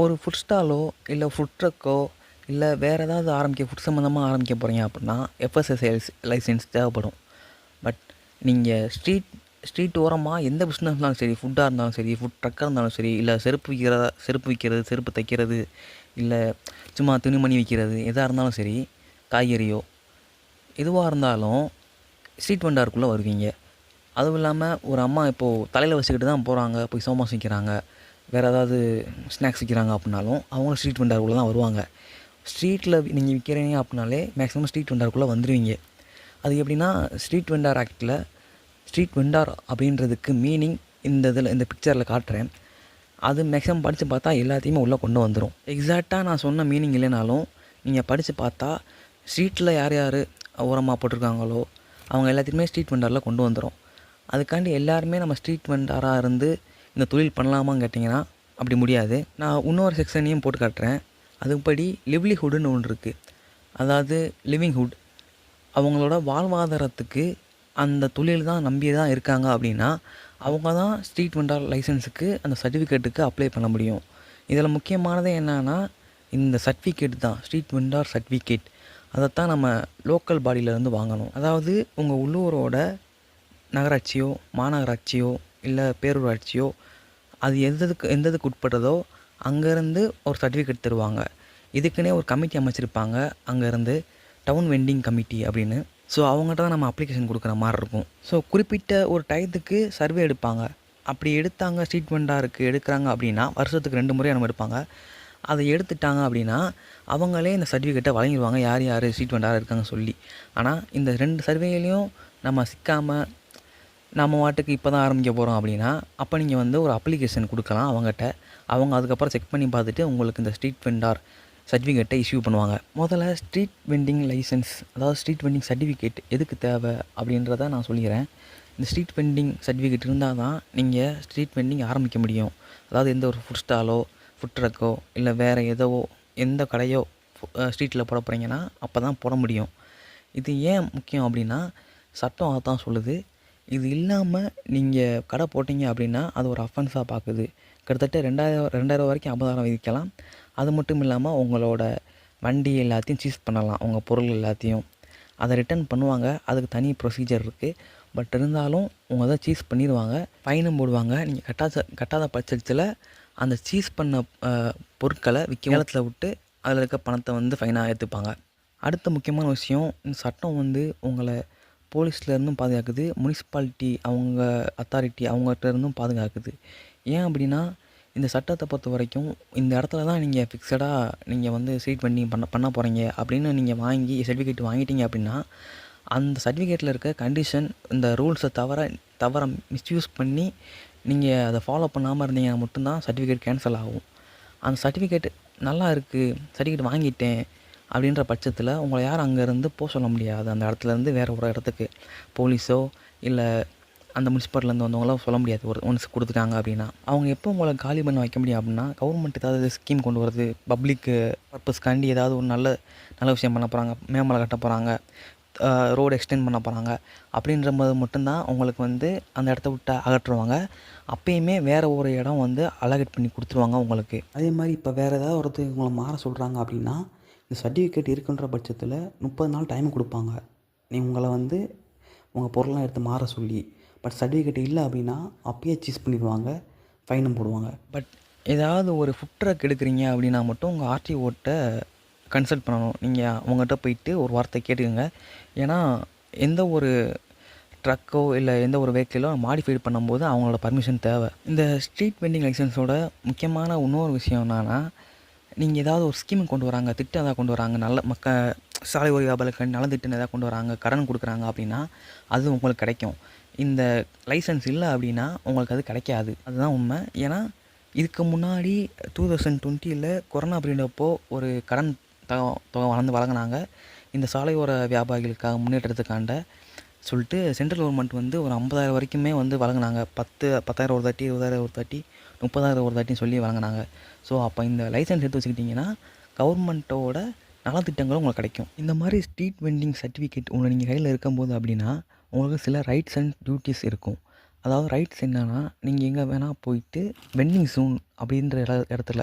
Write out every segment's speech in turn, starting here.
ஒரு ஃபுட் ஸ்டாலோ இல்லை ஃபுட் ட்ரக்கோ இல்லை வேறு ஏதாவது ஃபுட் சம்மந்தமாக ஆரம்பிக்க போகிறீங்க அப்படின்னா எஃப்எஸ்எஸ்ஐ லைசன்ஸ் தேவைப்படும். பட் நீங்கள் ஸ்ட்ரீட் ஓரமாக எந்த பிஸ்னஸ் இருந்தாலும் சரி, ஃபுட்டாக இருந்தாலும் சரி, ஃபுட் ட்ரக்காக இருந்தாலும் சரி, இல்லை செருப்பு விற்கிறது, செருப்பு தைக்கிறது, இல்லை சும்மா துணிமணி விற்கிறது, எதாக இருந்தாலும் சரி, காய்கறியோ எதுவாக இருந்தாலும் ஸ்ட்ரீட் வெண்டாருக்குள்ளே வருவீங்க. அதுவும் இல்லாமல் ஒரு அம்மா இப்போது தலையில் வச்சுக்கிட்டு தான் போகிறாங்க, போய் சோமாஸ் விற்கிறாங்க, வேறு ஏதாவது ஸ்நாக்ஸ் விற்கிறாங்க அப்படின்னாலும் அவங்களும் ஸ்ட்ரீட் வெண்டாருக்குள்ளே தான் வருவாங்க. ஸ்ட்ரீட்டில் நீங்கள் விற்கிறீங்க அப்படின்னாலே மேக்ஸிமம் ஸ்ட்ரீட் வெண்டாருக்குள்ளே வந்துடுவீங்க. அது எப்படின்னா, ஸ்ட்ரீட் வெண்டார் ஆக்டில் ஸ்ட்ரீட் வெண்டார் அப்படின்றதுக்கு மீனிங் இந்த பிக்சரில் காட்டுறேன். அது மேக்ஸிமம் படித்து பார்த்தா எல்லாத்தையுமே உள்ளே கொண்டு வந்துடும். எக்ஸாக்டாக நான் சொன்ன மீனிங் இல்லைனாலும் நீங்கள் படித்து பார்த்தா ஸ்ட்ரீட்டில் யார் யார் ஓரமாக போட்டிருக்காங்களோ அவங்க எல்லாத்தையுமே ஸ்ட்ரீட் வெண்டாரில் கொண்டு வந்துடும். அதுக்காண்டி எல்லாருமே நம்ம ஸ்ட்ரீட் வெண்டாராக இருந்து இந்த தொழில் பண்ணலாமான்னு கேட்டிங்கன்னா அப்படி முடியாது. நான் இன்னொரு செக்ஷனையும் போட்டு காட்டுறேன். அதுபடி லிவ்லிஹுட்டுன்னு ஒன்று இருக்குது. அதாவது லிவிங்ஹுட், அவங்களோட வாழ்வாதாரத்துக்கு அந்த தொழில் தான் நம்பி தான் இருக்காங்க அப்படின்னா அவங்க தான் ஸ்ட்ரீட் வெண்டார் லைசன்ஸுக்கு அந்த சர்டிஃபிகேட்டுக்கு அப்ளை பண்ண முடியும். இதில் முக்கியமானது என்னன்னா இந்த சர்டிஃபிகேட் தான், ஸ்ட்ரீட் வெண்டார் சர்டிஃபிகேட். அதைத்தான் நம்ம லோக்கல் பாடியிலேருந்து வாங்கணும். அதாவது உங்கள் உள்ளூரோட நகராட்சியோ மாநகராட்சியோ இல்லை பேரூராட்சியோ அது எந்ததுக்கு உட்பட்டதோ அங்கேருந்து ஒரு சர்டிஃபிகேட் தருவாங்க. இதுக்குன்னே ஒரு கமிட்டி அமைச்சிருப்பாங்க அங்கேருந்து, டவுன் வெண்டிங் கமிட்டி அப்படின்னு. ஸோ அவங்ககிட்ட தான் நம்ம அப்ளிகேஷன் கொடுக்குற மாதிரி இருக்கும். ஸோ குறிப்பிட்ட ஒரு டயத்துக்கு சர்வே எடுப்பாங்க. அப்படி எடுத்தாங்க, ஸ்ட்ரீட் வெண்டாருக்கு எடுக்கிறாங்க அப்படின்னா வருஷத்துக்கு 2 முறை நம்ம எடுப்பாங்க. அதை எடுத்துட்டாங்க அப்படின்னா அவங்களே இந்த சர்டிஃபிகேட்டை வழங்கிடுவாங்க, யார் யார் ஸ்ட்ரீட் வெண்டாராக இருக்காங்க சொல்லி. ஆனால் இந்த 2 சர்வேலையும் நம்ம சிக்காமல் நம்ம வாட்டுக்கு இப்போ தான் ஆரம்பிக்க போகிறோம் அப்படின்னா அப்போ நீங்கள் வந்து ஒரு அப்ளிகேஷன் கொடுக்கலாம் அவங்ககிட்ட. அவங்க அதுக்கப்புறம் செக் பண்ணி பார்த்துட்டு உங்களுக்கு இந்த ஸ்ட்ரீட் வெண்டார் சர்டிஃபிகேட்டை இஷ்யூ பண்ணுவாங்க. முதல்ல ஸ்ட்ரீட் வெண்டிங் லைசன்ஸ், அதாவது ஸ்ட்ரீட் வெண்டிங் சர்டிஃபிகேட் எதுக்கு தேவை அப்படின்றத நான் சொல்லிக்கிறேன். இந்த ஸ்ட்ரீட் வெண்டிங் சர்டிஃபிகேட் இருந்தால் தான் நீங்கள் ஸ்ட்ரீட் வெண்டிங் ஆரம்பிக்க முடியும். அதாவது எந்த ஒரு ஃபுட் ஸ்டாலோ ஃபுட் ட்ரக்கோ இல்லை வேறு எந்த கடையோ ஸ்ட்ரீட்டில் போட போகிறீங்கன்னா அப்போ தான் போட முடியும். இது ஏன் முக்கியம் அப்படின்னா சட்டம் அதை தான் சொல்லுது. இது இல்லாமல் நீங்கள் கடை போட்டிங்க அப்படின்னா அது ஒரு அஃபென்ஸாக பார்க்குது. கிட்டத்தட்ட 2000 வரைக்கும் 50,000 விதிக்கலாம். அது மட்டும் இல்லாமல் உங்களோட வண்டி எல்லாத்தையும் சீஸ் பண்ணலாம், உங்கள் பொருள் எல்லாத்தையும். அதை ரிட்டர்ன் பண்ணுவாங்க, அதுக்கு தனி ப்ரொசீஜர் இருக்குது. பட் இருந்தாலும் உங்கள் தான் சீஸ் பண்ணிடுவாங்க, ஃபைனும் போடுவாங்க. நீங்கள் கட்டாத பட்சத்தில் அந்த சீஸ் பண்ண பொருட்களை விற்கலத்தில் விட்டு அதில் இருக்க பணத்தை வந்து ஃபைனாக ஏற்றுப்பாங்க. அடுத்த முக்கியமான விஷயம், இந்த சட்டம் வந்து உங்களை போலீஸ்லேருந்தும் பாதுகாக்குது, முனிசிபாலிட்டி அவங்க அத்தாரிட்டி அவங்ககிட்ட இருந்தும் பாதுகாக்குது. ஏன் அப்படின்னா இந்த சட்டத்தை பொறுத்த வரைக்கும் இந்த இடத்துல தான் நீங்கள் ஃபிக்ஸடாக நீங்கள் வந்து ஸ்ட்ரீட் வெண்டிங் பண்ண போகிறீங்க அப்படின்னு நீங்கள் வாங்கி சர்டிஃபிகேட் வாங்கிட்டீங்க அப்படின்னா அந்த சர்டிஃபிகேட்டில் இருக்க கண்டிஷன், இந்த ரூல்ஸை தவிர மிஸ்யூஸ் பண்ணி நீங்கள் அதை ஃபாலோ பண்ணாமல் இருந்தீங்கன்னா மட்டும்தான் சர்டிஃபிகேட் கேன்சல் ஆகும். அந்த சர்டிஃபிகேட் நல்லா இருக்குது, சர்டிஃபிகேட் வாங்கிட்டேன் அப்படின்ற பட்சத்தில் உங்களை யாரும் அங்கேருந்து போக சொல்ல முடியாது. அந்த இடத்துலேருந்து வேறு ஒரு இடத்துக்கு போலீஸோ இல்லை அந்த முனிசிபாலிட்டிலேருந்து வந்தவங்களாம் சொல்ல முடியாது. ஒன்ஸ் கொடுத்துட்டாங்க அப்படின்னா அவங்க எப்போ உங்களை காலி பண்ண வைக்க முடியும் அப்படின்னா கவர்மெண்ட் ஏதாவது ஸ்கீம் கொண்டு வருது, பப்ளிக் பர்பஸ்க்காண்டி ஏதாவது ஒரு நல்ல விஷயம் பண்ண போகிறாங்க, மேம்பாலம் கட்ட போகிறாங்க, ரோடு எக்ஸ்டெண்ட் பண்ண போகிறாங்க அப்படின்ற போது மட்டும்தான் உங்களுக்கு வந்து அந்த இடத்த விட்டு அகற்றுவாங்க. அப்பயுமே வேறு ஒரு இடம் வந்து அலகேட் பண்ணி கொடுத்துருவாங்க உங்களுக்கு. அதே மாதிரி இப்போ வேறு ஏதாவது ஒருத்தர் உங்களை மாற சொல்கிறாங்க அப்படின்னா இந்த சர்டிஃபிகேட் இருக்குன்ற பட்சத்தில் 30 நாள் டைம் கொடுப்பாங்க உங்களை வந்து உங்கள் பொருள்லாம் எடுத்து மாற சொல்லி. பட் சர்டிஃபிகேட் இல்லை அப்படின்னா அப்பயே சீஸ் பண்ணிடுவாங்க, ஃபைனும் போடுவாங்க. பட் ஏதாவது ஒரு ஃபுட் ட்ரக் எடுக்கிறீங்க அப்படின்னா மட்டும் உங்கள் ஆர்டிஓட்ட கன்சல்ட் பண்ணணும். நீங்கள் அவங்ககிட்ட போயிட்டு ஒரு வார்த்தை கேட்டுக்கோங்க. ஏன்னா எந்த ஒரு ட்ரக்கோ இல்லை எந்த ஒரு வெஹிக்கிளோ மாடிஃபைடு பண்ணும்போது அவங்களோட பர்மிஷன் தேவை. இந்த ஸ்ட்ரீட் வெண்டிங் லைசன்ஸோட முக்கியமான இன்னொரு விஷயம் என்னன்னா, நீங்கள் ஏதாவது ஒரு ஸ்கீம் கொண்டு வராங்க, திட்டம் ஏதாவது கொண்டு வராங்க, நல்ல சாலை ஓர வியாபாரத்துக்கு நல்ல திட்டம் ஏதாவது கொண்டு வராங்க, கடன் கொடுக்குறாங்க அப்படின்னா அது உங்களுக்கு கிடைக்கும். இந்த லைசன்ஸ் இல்லை அப்படின்னா உங்களுக்கு அது கிடைக்காது. அதுதான் உண்மை. ஏன்னா இதுக்கு முன்னாடி 2020 கொரோனா பீரியட் அப்போ ஒரு கடன் தொகை வழங்கினாங்க இந்த சாலை ஓர வியாபாரிகளுக்காக முன்னேற்றத்துக்காண்ட சொல்லிட்டு. சென்ட்ரல் கவர்மெண்ட் வந்து ஒரு 50,000 வரைக்குமே வந்து வழங்கினாங்க. 10,000 ஒரு தாட்டி, 20,000 ஒரு தாட்டி, 30,000 ஒரு தாட்டின்னு சொல்லி வழங்கினாங்க. ஸோ அப்போ இந்த லைசன்ஸ் எடுத்து வச்சுக்கிட்டிங்கன்னா கவர்மெண்ட்டோட நலத்திட்டங்களும் உங்களுக்கு கிடைக்கும். இந்த மாதிரி ஸ்ட்ரீட் வெண்டிங் சர்டிஃபிகேட் உங்களை நீங்கள் கையில் இருக்கும்போது அப்படின்னா உங்களுக்கு சில ரைட்ஸ் அண்ட் டியூட்டிஸ் இருக்கும். அதாவது ரைட்ஸ் என்னன்னா, நீங்கள் எங்கே வேணால் போயிட்டு வெண்டிங் ஜோன் அப்படின்ற இடத்துல,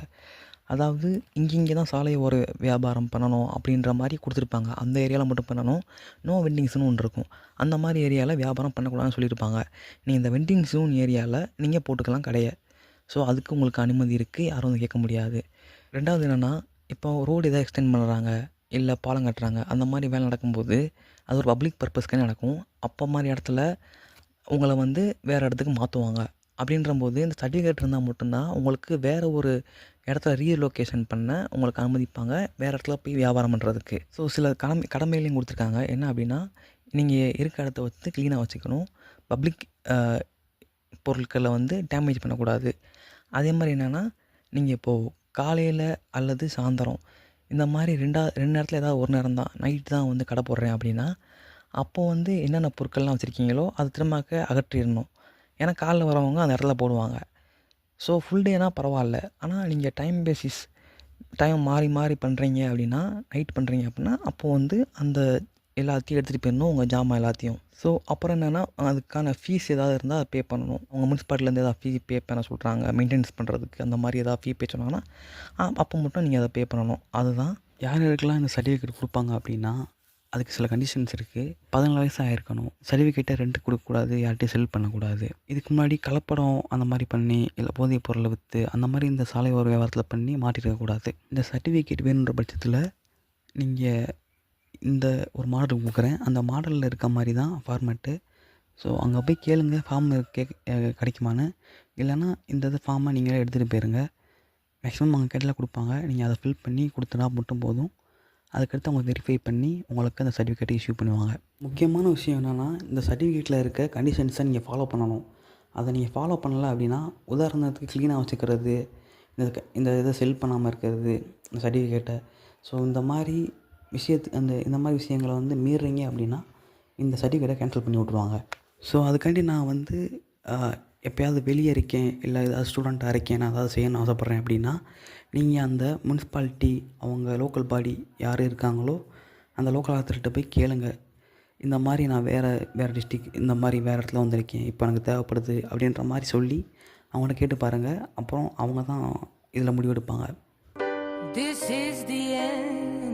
அதாவது இங்கே தான் சாலை ஓர வியாபாரம் பண்ணணும் அப்படின்ற மாதிரி கொடுத்துருப்பாங்க. அந்த ஏரியாவில் மட்டும் பண்ணணும். நோ வெண்டிங் ஸோன் ஒன்று இருக்கும். அந்த மாதிரி ஏரியாவில் வியாபாரம் பண்ணக்கூடாதுன்னு சொல்லியிருப்பாங்க. நீங்கள் இந்த வெண்டிங் ஸோன் ஏரியாவில் நீங்கள் போட்டுக்கலாம் கடையை. ஸோ அதுக்கு உங்களுக்கு அனுமதி இருக்குது, யாரும் வந்து கேட்க முடியாது. 2வது என்னென்னா, இப்போ ரோடு எதாவது எக்ஸ்டெண்ட் பண்ணுறாங்க, இல்லை பாலம் கட்டுறாங்க, அந்த மாதிரி வேலை நடக்கும்போது அது ஒரு பப்ளிக் பர்பஸ்க்கு நடக்கும். அப்போ மாதிரி இடத்துல உங்களை வந்து வேறு இடத்துக்கு மாற்றுவாங்க. அப்படின்றபோது இந்த சர்டிஃபிகேட் இருந்தால் மட்டும்தான் உங்களுக்கு வேறு ஒரு இடத்துல ரீலொகேஷன் பண்ண உங்களுக்கு அனுமதிப்பாங்க, வேறு இடத்துல போய் வியாபாரம் பண்ணுறதுக்கு. ஸோ சில கடமைகளையும் கொடுத்துருக்காங்க. என்ன அப்படின்னா, நீங்கள் இருக்க இடத்த வந்து க்ளீனாக வச்சுக்கணும், பப்ளிக் பொருட்களை வந்து டேமேஜ் பண்ணக்கூடாது. அதே மாதிரி என்னென்னா, நீங்கள் இப்போது காலையில் அல்லது சாயந்தரம் இந்த மாதிரி 2 நேரத்தில் ஏதாவது ஒரு நேரம் தான், நைட்டு தான் வந்து கடை போடுறேன் அப்படின்னா, அப்போது வந்து என்னென்ன பொருட்கள்லாம் வச்சுருக்கீங்களோ அது திரும்பக்க அகற்றிடணும். ஏன்னா காலைல வரவங்க அந்த இடத்துல போடுவாங்க. ஸோ ஃபுல் டேனால் பரவாயில்ல. ஆனால் நீங்கள் டைம் மாறி மாறி பண்ணுறீங்க அப்படின்னா, நைட் பண்ணுறீங்க அப்படின்னா, அப்போது வந்து அந்த எல்லாத்தையும் எடுத்துகிட்டு போயிடணும், உங்கள் ஜாமான் எல்லாத்தையும். ஸோ அப்புறம் என்னென்னா, அதுக்கான ஃபீஸ் ஏதாவது இருந்தால் அதை பே பண்ணணும். உங்கள் முனிசிபாலிட்டிலேருந்து ஏதாவது ஃபீ பே பண்ண சொல்கிறாங்க மெயின்டெனன்ஸ் பண்ணுறதுக்கு, அந்த மாதிரி ஏதாவது ஃபீ பே சொன்னாங்கன்னா அப்போ மட்டும் நீங்கள் அதை பே பண்ணணும். அதுதான். யார் யாருக்கெல்லாம் இந்த சர்டிஃபிகேட் கொடுப்பாங்க அப்படின்னா, அதுக்கு சில கண்டிஷன்ஸ் இருக்குது. 14 வயசு ஆகிருக்கணும். சர்டிஃபிகேட்டை ரெண்ட்டுக்கு கொடுக்கக்கூடாது, யார்கிட்டையும் செல் பண்ணக்கூடாது. இதுக்கு முன்னாடி கலப்படம் அந்த மாதிரி பண்ணி, இல்லை போதைப் பொருளை விற்று அந்த மாதிரி இந்த சாலை ஓர வியாபாரத்தில் பண்ணி மாட்டிருக்கக்கூடாது. இந்த சர்டிஃபிகேட் வேணுன்ற பட்சத்தில் நீங்கள் இந்த ஒரு மாடல் கொடுக்குறேன், அந்த மாடலில் இருக்க மாதிரி தான் ஃபார்மேட்டு. ஸோ அங்கே போய் கேளுங்க, ஃபார்ம் கிடைக்குமான்னு. இல்லைன்னா இந்த ஃபார்மை நீங்களே எடுத்துகிட்டு போயிருங்க. மேக்ஸிமம் அங்கே கேட்டலாம் கொடுப்பாங்க. நீங்கள் அதை ஃபில் பண்ணி கொடுத்தனா மட்டும் போதும். அதுக்கடுத்து அவங்க வெரிஃபை பண்ணி உங்களுக்கு அந்த சர்டிஃபிகேட்டை இஷ்யூ பண்ணுவாங்க. முக்கியமான விஷயம் என்னென்னா, இந்த சர்டிஃபிகேட்டில் இருக்க கண்டிஷன்ஸை நீங்கள் ஃபாலோ பண்ணணும். அதை நீங்கள் ஃபாலோ பண்ணலை அப்படின்னா, உதாரணத்துக்கு க்ளீனாக வச்சுக்கிறது, இந்த இதை செல் பண்ணாமல் இருக்கிறது, இந்த சர்டிஃபிகேட்டை. ஸோ இந்த மாதிரி இந்த மாதிரி விஷயங்களை வந்து மீறுறீங்க அப்படின்னா, இந்த சர்டிஃபிகேட்டை கேன்சல் பண்ணி விட்ருவாங்க. ஸோ அதுக்காண்டி நான் வந்து எப்போயாவது வெளியே இருக்கேன், இல்லை ஏதாவது ஸ்டூடெண்ட்டாக இருக்கேன், நான் ஏதாவது செய்யணும்னு ஆசைப்பட்றேன் அப்படின்னா, நீங்கள் அந்த முனிசிபாலிட்டி, அவங்க லோக்கல் பாடி யார் இருக்காங்களோ அந்த லோக்கல் ஆத்தர்கிட்ட போய் கேளுங்க. இந்த மாதிரி நான் வேறு டிஸ்ட்ரிக், இந்த மாதிரி வேறு இடத்துல வந்திருக்கேன், இப்போ எனக்கு தேவைப்படுது அப்படின்ற மாதிரி சொல்லி அவங்கள்ட்ட கேட்டு பாருங்கள். அப்புறம் அவங்க தான் இதில் முடிவெடுப்பாங்க. This is the end.